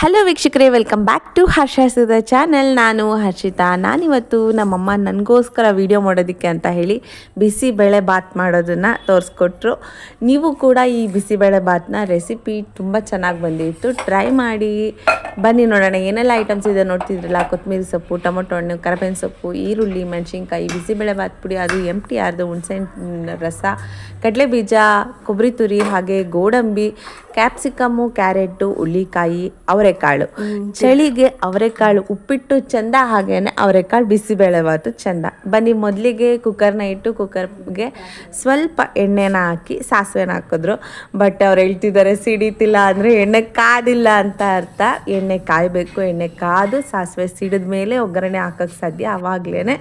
Hello ವೀಕ್ಷಕರೇ, welcome back to Harshita channel. ನಾನು ಹರ್ಷಿತಾ. ನಾನಿವತ್ತು ನಮ್ಮಮ್ಮ ನನಗೋಸ್ಕರ ವಿಡಿಯೋ ಮಾಡೋದಕ್ಕೆ ಅಂತ ಹೇಳಿ ಬಿಸಿಬೇಳೆ ಬಾತ್ ಮಾಡೋದನ್ನು ತೋರಿಸ್ಕೊಟ್ರು. ನೀವು ಕೂಡ ಈ ಬಿಸಿಬೇಳೆ ಬಾತ್ನ ರೆಸಿಪಿ ತುಂಬ ಚೆನ್ನಾಗಿ ಬಂದಿತ್ತು, ಟ್ರೈ ಮಾಡಿ. ಬನ್ನಿ ನೋಡೋಣ ಏನೆಲ್ಲ ಐಟಮ್ಸ್ ಇದೆ. ನೋಡ್ತಿದ್ರಲ್ಲ, ಕೊತ್ತಂಬರಿ ಸೊಪ್ಪು, ಟೊಮೊಟೊ ಹಣ್ಣು, ಕರಿಬೇವಿನ ಸೊಪ್ಪು, ಈರುಳ್ಳಿ, ಮೆಣಸಿನ್ಕಾಯಿ, ಬಿಸಿಬೇಳೆ ಬಾತ್ ಪುಡಿ, ಅದು ಎಂಟಿ ಯಾರ್ದು, ಹುಣಸೆಹಣ್ಣು ರಸ, ಕಡಲೆಬೀಜ, ಕೊಬ್ಬರಿ ತುರಿ, ಹಾಗೆ ಗೋಡಂಬಿ, ಕ್ಯಾಪ್ಸಿಕಮ್ಮು, ಕ್ಯಾರೆಟು, ಉಳ್ಳಿಕಾಯಿ, ಅವರೆಕಾಳು. ಚಳಿಗೆ ಅವರೆಕಾಳು ಉಪ್ಪಿಟ್ಟು ಚೆಂದ, ಹಾಗೇನೆ ಅವರೆಕಾಳು ಬಿಸಿಬೇಳೆ ಬಾತು ಚೆಂದ. ಬನ್ನಿ, ಮೊದಲಿಗೆ ಕುಕ್ಕರ್ನ ಇಟ್ಟು ಕುಕ್ಕರ್ಗೆ ಸ್ವಲ್ಪ ಎಣ್ಣೆನ ಹಾಕಿ ಸಾಸಿವೆನ ಹಾಕಿದ್ರು. ಬಟ್ ಅವ್ರು ಹೇಳ್ತಿದ್ದಾರೆ ಸಿಡಿತಿಲ್ಲ ಅಂದರೆ ಎಣ್ಣೆ ಕಾದಿಲ್ಲ ಅಂತ ಅರ್ಥ. ಎಣ್ಣೆ ಕಾಯಬೇಕು, ಎಣ್ಣೆ ಕಾದು ಸಾಸಿವೆ ಸಿಡಿದ ಮೇಲೆ ಒಗ್ಗರಣೆ ಹಾಕೋಕ್ಕೆ ಸಾಧ್ಯ. ಆವಾಗಲೇ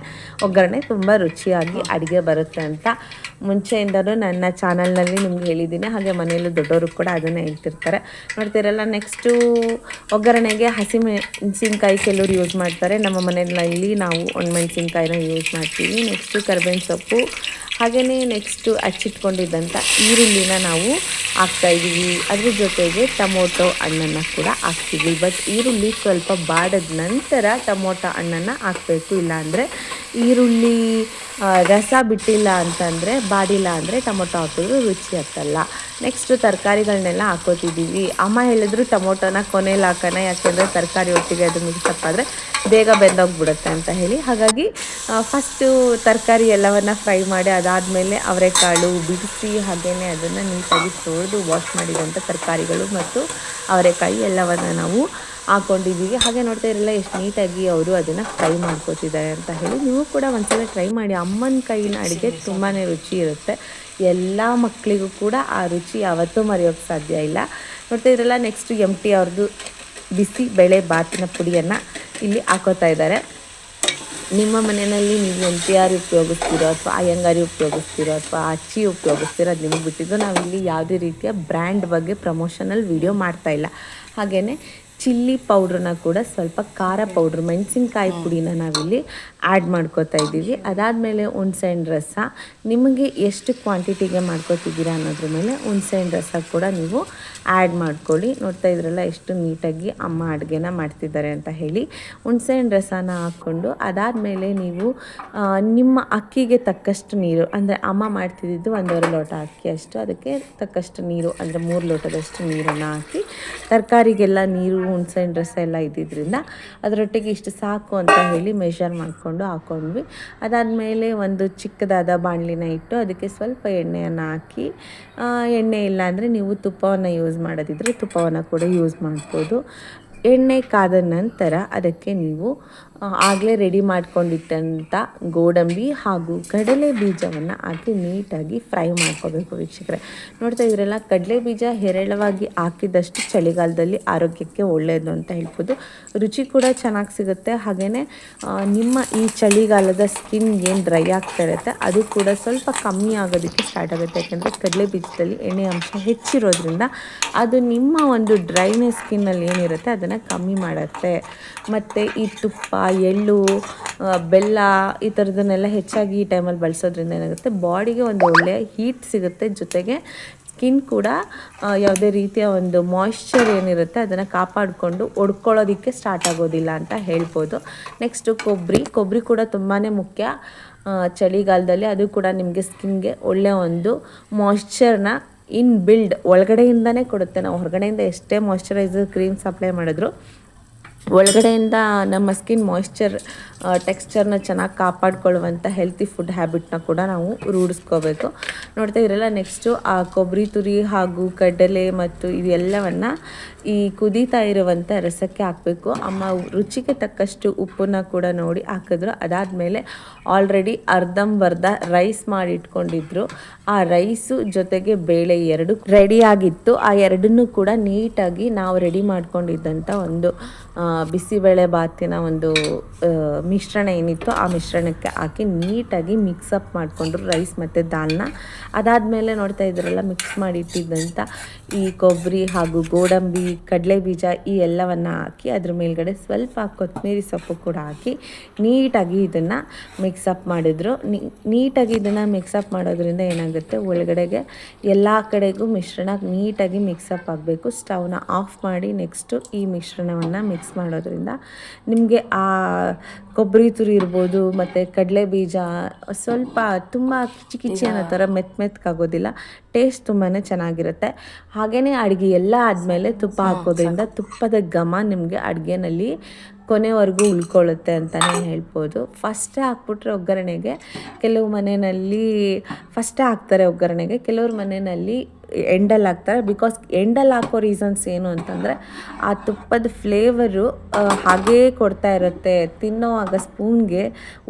ಒಗ್ಗರಣೆ ತುಂಬ ರುಚಿಯಾಗಿ ಅಡುಗೆ ಬರುತ್ತೆ ಅಂತ ಮುಂಚೆಯಿಂದಲೂ ನನ್ನ ಚಾನಲ್ನಲ್ಲಿ ನಿಮ್ಗೆ ಹೇಳಿದ್ದೀನಿ. ಹಾಗೆ ಮನೆಯಲ್ಲೂ ದೊಡ್ಡವರು ಕೂಡ ಅದನ್ನೇ ಹೇಳ್ತಿರ್ತಾರೆ, ನೋಡ್ತಿರಲ್ಲ. ನೆಕ್ಸ್ಟು ಒಗ್ಗರಣೆಗೆ ಹಸಿಮೆಣಸಿನ್ಕಾಯಿ ಕೆಲವರು ಯೂಸ್ ಮಾಡ್ತಾರೆ. ನಮ್ಮ ಮನೆಯಲ್ಲಿ ನಾವು ಒಣಮೆಣಸಿನ್ಕಾಯಿನ ಯೂಸ್ ಮಾಡ್ತೀವಿ. ನೆಕ್ಸ್ಟು ಕರಿಬೇವಿನ ಸೊಪ್ಪು, ಹಾಗೆಯೇ ನೆಕ್ಸ್ಟು ಹಚ್ಚಿಟ್ಕೊಂಡಿದ್ದಂಥ ಈರುಳ್ಳಿನ ನಾವು ಹಾಕ್ತಾಯಿದ್ದೀವಿ. ಅದ್ರ ಜೊತೆಗೆ ಟೊಮೊಟೊ ಹಣ್ಣನ್ನು ಕೂಡ ಹಾಕ್ತೀವಿ. ಬಟ್ ಈರುಳ್ಳಿ ಸ್ವಲ್ಪ ಬಾಡಿದ ನಂತರ ಟೊಮೊಟೊ ಹಣ್ಣನ್ನು ಹಾಕಬೇಕು, ಇಲ್ಲಾಂದರೆ ಈರುಳ್ಳಿ ರಸ ಬಿಟ್ಟಿಲ್ಲ ಅಂತಂದರೆ, ಬಾಡಿಲ್ಲ ಅಂದರೆ ಟೊಮೊಟೊ ಹಾಕಿದ್ರು ರುಚಿ ಹತ್ತಲ್ಲ. ನೆಕ್ಸ್ಟು ತರಕಾರಿಗಳನ್ನೆಲ್ಲ ಹಾಕೋತಿದ್ದೀವಿ. ಅಮ್ಮ ಹೇಳಿದ್ರು ಟೊಮೊಟೊನ ಕೊನೆಯಲ್ಲಿ ಹಾಕೋಣ, ಯಾಕೆಂದರೆ ತರಕಾರಿ ಒಟ್ಟಿಗೆ ಅದು ಮಿಕ್ಸಪ್ ಆದರೆ ಬೇಗ ಬೆಂದೋಗ್ಬಿಡುತ್ತೆ ಅಂತ ಹೇಳಿ. ಹಾಗಾಗಿ ಫಸ್ಟು ತರಕಾರಿ ಎಲ್ಲವನ್ನು ಫ್ರೈ ಮಾಡಿ ಅದಾದಮೇಲೆ ಅವರೆಕಾಳು ಬಿಡಿಸಿ, ಹಾಗೆಯೇ ಅದನ್ನು ನೀಟಾಗಿ ತೊಳೆದು ವಾಶ್ ಮಾಡಿದಂಥ ತರಕಾರಿಗಳು ಮತ್ತು ಅವರೆಕಾಯಿ ಎಲ್ಲವನ್ನು ನಾವು ಹಾಕ್ಕೊಂಡಿದ್ದೀವಿ. ಹಾಗೆ ನೋಡ್ತಾ ಇರಲ್ಲ ಎಷ್ಟು ನೀಟಾಗಿ ಅವರು ಅದನ್ನು ಫ್ರೈ ಮಾಡ್ಕೊತಿದ್ದಾರೆ ಅಂತ ಹೇಳಿ. ನೀವು ಕೂಡ ಒಂದ್ಸಲ ಟ್ರೈ ಮಾಡಿ. ಅಮ್ಮನ ಕೈಯಿನ ಅಡುಗೆ ತುಂಬಾ ರುಚಿ ಇರುತ್ತೆ. ಎಲ್ಲ ಮಕ್ಕಳಿಗೂ ಕೂಡ ಆ ರುಚಿ ಯಾವತ್ತೂ ಮರೆಯೋಕ್ಕೆ ಸಾಧ್ಯ ಇಲ್ಲ. ನೋಡ್ತಾ ಇದ್ರಲ್ಲ, ನೆಕ್ಸ್ಟು ಎಂಟಿ ಅವ್ರದ್ದು ಬಿಸಿ ಬೇಳೆ ಬಾತಿನ ಪುಡಿಯನ್ನು ಇಲ್ಲಿ ಹಾಕೋತಾ ಇದ್ದಾರೆ. ನಿಮ್ಮ ಮನೆಯಲ್ಲಿ ನೀವು NTR ಉಪಯೋಗಿಸ್ತೀರೋ ಅಥವಾ ಅಯ್ಯಂಗಾರಿ ಉಪಯೋಗಿಸ್ತೀರೋ ಅಥವಾ ಅಚ್ಚಿ ಉಪಯೋಗಿಸ್ತೀರೋ, ಅದು ನಿಮಗೆ ಬಿಟ್ಟಿದ್ದು. ನಾವಿಲ್ಲಿ ಯಾವುದೇ ರೀತಿಯ ಬ್ರ್ಯಾಂಡ್ ಬಗ್ಗೆ ಪ್ರಮೋಷನಲ್ ವಿಡಿಯೋ ಮಾಡ್ತಾಯಿಲ್ಲ. ಹಾಗೆಯೇ ಚಿಲ್ಲಿ ಪೌಡ್ರನ್ನ ಕೂಡ ಸ್ವಲ್ಪ ಖಾರ ಪೌಡ್ರ್, ಮೆಣಸಿನ್ಕಾಯಿ ಪುಡಿನ ನಾವಿಲ್ಲಿ ಆ್ಯಡ್ ಮಾಡ್ಕೋತಾ ಇದ್ದೀವಿ. ಅದಾದಮೇಲೆ ಹುಣಸೆಹಣ್ಣು ರಸ, ನಿಮಗೆ ಎಷ್ಟು ಕ್ವಾಂಟಿಟಿಗೆ ಮಾಡ್ಕೋತಿದ್ದೀರಾ ಅನ್ನೋದ್ರ ಮೇಲೆ ಹುಣಸೆಹಣ್ಣು ರಸ ಕೂಡ ನೀವು ಆ್ಯಡ್ ಮಾಡ್ಕೊಳ್ಳಿ. ನೋಡ್ತಾ ಇದ್ರಲ್ಲ ಎಷ್ಟು ನೀಟಾಗಿ ಅಮ್ಮ ಅಡುಗೆನ ಮಾಡ್ತಿದ್ದಾರೆ ಅಂತ ಹೇಳಿ. ಹುಣಸೆಹಣ್ಣು ರಸನ ಹಾಕ್ಕೊಂಡು ಅದಾದಮೇಲೆ ನೀವು ನಿಮ್ಮ ಅಕ್ಕಿಗೆ ತಕ್ಕಷ್ಟು ನೀರು, ಅಂದರೆ ಅಮ್ಮ ಮಾಡ್ತಿದ್ದಿದ್ದು 1.5 ಲೋಟ ಅಕ್ಕಿ ಅಷ್ಟು, ಅದಕ್ಕೆ ತಕ್ಕಷ್ಟು ನೀರು ಅಂದರೆ 3 ಲೋಟದಷ್ಟು ನೀರನ್ನು ಹಾಕಿ, ತರಕಾರಿಗೆಲ್ಲ ನೀರು ಹುಣಸೆಹಣ್ಣು ರಸ ಎಲ್ಲ ಇದ್ದಿದ್ದರಿಂದ ಅದರೊಟ್ಟಿಗೆ ಇಷ್ಟು ಸಾಕು ಅಂತ ಹೇಳಿ ಮೆಷರ್ ಮಾಡಿಕೊಂಡು ಹಾಕ್ಕೊಂಡ್ವಿ. ಅದಾದಮೇಲೆ ಒಂದು ಚಿಕ್ಕದಾದ ಬಾಣಲಿನ ಇಟ್ಟು ಅದಕ್ಕೆ ಸ್ವಲ್ಪ ಎಣ್ಣೆಯನ್ನು ಹಾಕಿ, ಎಣ್ಣೆ ಇಲ್ಲ ಅಂದರೆ ನೀವು ತುಪ್ಪವನ್ನು ಯೂಸ್ ಮಾಡೋದಿದ್ರೆ ತುಪ್ಪವನ್ನು ಕೂಡ ಯೂಸ್ ಮಾಡ್ಬೋದು. ಎಣ್ಣೆ ಕಾದ ನಂತರ ಅದಕ್ಕೆ ನೀವು ಆಗಲೇ ರೆಡಿ ಮಾಡ್ಕೊಂಡಿಟ್ಟಂಥ ಗೋಡಂಬಿ ಹಾಗೂ ಕಡಲೆ ಬೀಜವನ್ನು ಹಾಕಿ ನೀಟಾಗಿ ಫ್ರೈ ಮಾಡ್ಕೋಬೇಕು. ವೀಕ್ಷಕರೇ, ನೋಡ್ತಾ ಇದ್ರಲ್ಲ, ಕಡಲೆ ಬೀಜ ಹೇರಳವಾಗಿ ಹಾಕಿದಷ್ಟು ಚಳಿಗಾಲದಲ್ಲಿ ಆರೋಗ್ಯಕ್ಕೆ ಒಳ್ಳೆಯದು ಅಂತ ಹೇಳ್ಬೋದು. ರುಚಿ ಕೂಡ ಚೆನ್ನಾಗಿ ಸಿಗುತ್ತೆ. ಹಾಗೆಯೇ ನಿಮ್ಮ ಈ ಚಳಿಗಾಲದ ಸ್ಕಿನ್ ಏನು ಡ್ರೈ ಆಗ್ತಾ ಇರುತ್ತೆ ಅದು ಕೂಡ ಸ್ವಲ್ಪ ಕಮ್ಮಿ ಆಗೋದಕ್ಕೆ ಸ್ಟಾರ್ಟ್ ಆಗುತ್ತೆ. ಯಾಕೆಂದರೆ ಕಡಲೆ ಬೀಜದಲ್ಲಿ ಎಣ್ಣೆ ಅಂಶ ಹೆಚ್ಚಿರೋದ್ರಿಂದ ಅದು ನಿಮ್ಮ ಒಂದು ಡ್ರೈನೆಸ್ ಸ್ಕಿನ್ನಲ್ಲಿ ಏನಿರುತ್ತೆ ಅದನ್ನು ಕಮ್ಮಿ ಮಾಡುತ್ತೆ. ಮತ್ತು ಈ ತುಪ್ಪ, ಎಳ್ಳು, ಬೆಲ್ಲ ಈ ಥರದನ್ನೆಲ್ಲ ಹೆಚ್ಚಾಗಿ ಈ ಟೈಮಲ್ಲಿ ಬಳಸೋದ್ರಿಂದ ಏನಾಗುತ್ತೆ, ಬಾಡಿಗೆ ಒಂದು ಒಳ್ಳೆಯ ಹೀಟ್ ಸಿಗುತ್ತೆ. ಜೊತೆಗೆ ಸ್ಕಿನ್ ಕೂಡ ಯಾವುದೇ ರೀತಿಯ ಒಂದು ಮಾಯ್ಶ್ಚರ್ ಏನಿರುತ್ತೆ ಅದನ್ನು ಕಾಪಾಡಿಕೊಂಡು ಒಡ್ಕೊಳ್ಳೋದಕ್ಕೆ ಸ್ಟಾರ್ಟ್ ಆಗೋದಿಲ್ಲ ಅಂತ ಹೇಳ್ಬೋದು. ನೆಕ್ಸ್ಟು ಕೊಬ್ಬರಿ ಕೂಡ ತುಂಬಾ ಮುಖ್ಯ ಚಳಿಗಾಲದಲ್ಲಿ. ಅದು ಕೂಡ ನಿಮಗೆ ಸ್ಕಿನ್ಗೆ ಒಳ್ಳೆಯ ಒಂದು ಮಾಯ್ಶ್ಚರ್ನ ಬಿಲ್ಡ್ ಒಳಗಡೆಯಿಂದನೇ ಕೊಡುತ್ತೆ. ನಾವು ಹೊರಗಡೆಯಿಂದ ಎಷ್ಟೇ ಮಾಯ್ಶ್ಚರೈಸರ್ ಕ್ರೀಮ್ಸ್ ಅಪ್ಲೈ ಮಾಡಿದ್ರು ಒಳಗಡೆಯಿಂದ ನಮ್ಮ ಸ್ಕಿನ್ ಮಾಯ್ಶ್ಚರ್ ಟೆಕ್ಸ್ಚರ್ನ ಚೆನ್ನಾಗಿ ಕಾಪಾಡಿಕೊಳ್ಳುವಂಥ ಹೆಲ್ತಿ ಫುಡ್ ಹ್ಯಾಬಿಟ್ನ ಕೂಡ ನಾವು ರೂಢಿಸ್ಕೋಬೇಕು. ನೋಡ್ತಾ ಇರಲ್ಲ, ನೆಕ್ಸ್ಟು ಆ ಕೊಬ್ಬರಿ ತುರಿ ಹಾಗೂ ಕಡಲೆ ಮತ್ತು ಇದೆಲ್ಲವನ್ನು ಈ ಕುದೀತಾ ಇರುವಂಥ ರಸಕ್ಕೆ ಹಾಕಬೇಕು. ಅಮ್ಮ ರುಚಿಗೆ ತಕ್ಕಷ್ಟು ಉಪ್ಪನ್ನು ಕೂಡ ನೋಡಿ ಹಾಕಿದ್ರು. ಅದಾದಮೇಲೆ ಆಲ್ರೆಡಿ ಅರ್ಧಂಬರ್ಧ ರೈಸ್ ಮಾಡಿ ಇಟ್ಕೊಂಡಿದ್ರು. ಆ ರೈಸು ಜೊತೆಗೆ ಬೇಳೆ ಎರಡು ರೆಡಿಯಾಗಿತ್ತು. ಆ ಎರಡನ್ನೂ ಕೂಡ ನೀಟಾಗಿ ನಾವು ರೆಡಿ ಮಾಡ್ಕೊಂಡಿದ್ದಂಥ ಒಂದು ಬಿಸಿಬೇಳೆ ಬಾತಿನ ಒಂದು ಮಿಶ್ರಣ ಏನಿತ್ತು ಆ ಮಿಶ್ರಣಕ್ಕೆ ಹಾಕಿ ನೀಟಾಗಿ ಮಿಕ್ಸಪ್ ಮಾಡಿಕೊಂಡ್ರು ರೈಸ್ ಮತ್ತು ದಾಲ್ನ. ಅದಾದಮೇಲೆ ನೋಡ್ತಾ ಇದ್ರಲ್ಲ, ಮಿಕ್ಸ್ ಮಾಡಿ ಇಟ್ಟಿದ್ದಂಥ ಈ ಕೊಬ್ಬರಿ ಹಾಗೂ ಗೋಡಂಬಿ, ಕಡಲೆ ಬೀಜ ಈ ಎಲ್ಲವನ್ನು ಹಾಕಿ ಅದ್ರ ಮೇಲ್ಗಡೆ ಸ್ವಲ್ಪ ಕೊತ್ತಂಬರಿ ಸೊಪ್ಪು ಕೂಡ ಹಾಕಿ ನೀಟಾಗಿ ಇದನ್ನು ಮಿಕ್ಸಪ್ ಮಾಡಿದ್ರು. ನೀಟಾಗಿ ಇದನ್ನು ಮಿಕ್ಸಪ್ ಮಾಡೋದ್ರಿಂದ ಏನಾಗುತ್ತೆ, ಸಿಗುತ್ತೆ. ಒಳಗಡೆಗೆ ಎಲ್ಲ ಕಡೆಗೂ ಮಿಶ್ರಣ ನೀಟಾಗಿ ಮಿಕ್ಸಪ್ ಆಗಬೇಕು. ಸ್ಟವ್ನ ಆಫ್ ಮಾಡಿ ನೆಕ್ಸ್ಟು ಈ ಮಿಶ್ರಣವನ್ನು ಮಿಕ್ಸ್ ಮಾಡೋದ್ರಿಂದ ನಿಮಗೆ ಆ ಕೊಬ್ಬರಿ ತುರಿ ಇರ್ಬೋದು ಮತ್ತು ಕಡಲೆ ಬೀಜ ಸ್ವಲ್ಪ ತುಂಬ ಕಿಚಿ ಅನ್ನೋ ಥರ ಮೆತ್ತಗಾಗೋದಿಲ್ಲ. ಟೇಸ್ಟ್ ತುಂಬಾ ಚೆನ್ನಾಗಿರುತ್ತೆ. ಹಾಗೆಯೇ ಅಡುಗೆ ಎಲ್ಲ ಆದಮೇಲೆ ತುಪ್ಪ ಹಾಕೋದ್ರಿಂದ ತುಪ್ಪದ ಘಮ ನಿಮಗೆ ಅಡುಗೆನಲ್ಲಿ ಕೊನೆವರೆಗೂ ಉಳ್ಕೊಳ್ಳುತ್ತೆ ಅಂತಲೇ ಹೇಳ್ಬೋದು. ಫಸ್ಟೇ ಹಾಕ್ಬಿಟ್ರೆ ಒಗ್ಗರಣೆಗೆ ಕೆಲವು ಮನೆಯಲ್ಲಿ ಫಸ್ಟೇ ಹಾಕ್ತಾರೆ ಒಗ್ಗರಣೆಗೆ, ಕೆಲವ್ರ ಮನೆಯಲ್ಲಿ ಎಂಡಲ್ಲಿ ಹಾಕ್ತಾರೆ. ಬಿಕಾಸ್ ಎಂಡಲ್ಲಿ ಹಾಕೋ ರೀಸನ್ಸ್ ಏನು ಅಂತಂದರೆ ಆ ತುಪ್ಪದ ಫ್ಲೇವರು ಹಾಗೇ ಕೊಡ್ತಾ ಇರುತ್ತೆ. ತಿನ್ನೋವಾಗ ಸ್ಪೂನ್ಗೆ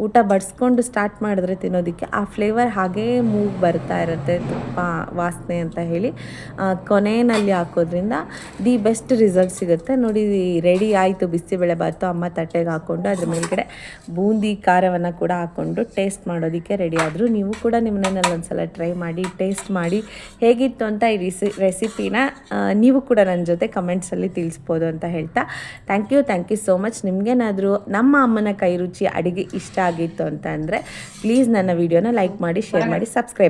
ಊಟ ಬಡಿಸ್ಕೊಂಡು ಸ್ಟಾರ್ಟ್ ಮಾಡಿದ್ರೆ ತಿನ್ನೋದಕ್ಕೆ ಆ ಫ್ಲೇವರ್ ಹಾಗೇ ಮೂಗ್ ಬರ್ತಾ ಇರುತ್ತೆ, ತುಪ್ಪ ವಾಸನೆ ಅಂತ ಹೇಳಿ. ಕೊನೆಯಲ್ಲಿ ಹಾಕೋದ್ರಿಂದ ದಿ ಬೆಸ್ಟ್ ರಿಸಲ್ಟ್ ಸಿಗುತ್ತೆ. ನೋಡಿ ರೆಡಿ ಆಯಿತು ಬಿಸಿಬೇಳೆಬಾತು. ಅಮ್ಮ ತಟ್ಟೆಗೆ ಹಾಕ್ಕೊಂಡು ಅದ್ರ ಮೇಲ್ಗಡೆ ಬೂಂದಿ ಖಾರವನ್ನು ಕೂಡ ಹಾಕ್ಕೊಂಡು ಟೇಸ್ಟ್ ಮಾಡೋದಕ್ಕೆ ರೆಡಿ ಆದರು. ನೀವು ಕೂಡ ನಿಮ್ಮ ಮನೆಯಲ್ಲಿ ಒಂದ್ಸಲ ಟ್ರೈ ಮಾಡಿ ಟೇಸ್ಟ್ ಮಾಡಿ ಹೇಗಿತ್ತು ಅಂತ ಈ ರೆಸಿಪಿನ ನೀವು ಕೂಡ ನನ್ನ ಜೊತೆ ಕಮೆಂಟ್ಸಲ್ಲಿ ತಿಳಿಸ್ಬೋದು ಅಂತ ಹೇಳ್ತಾ ಥ್ಯಾಂಕ್ ಯು ಸೋ ಮಚ್. ನಿಮಗೇನಾದರೂ ನಮ್ಮ ಅಮ್ಮನ ಕೈ ರುಚಿ ಅಡುಗೆ ಇಷ್ಟ ಆಗಿತ್ತು ಅಂತ ಅಂದರೆ ಪ್ಲೀಸ್ ನನ್ನ ವಿಡಿಯೋನ ಲೈಕ್ ಮಾಡಿ, ಶೇರ್ ಮಾಡಿ, ಸಬ್ಸ್ಕ್ರೈಬ್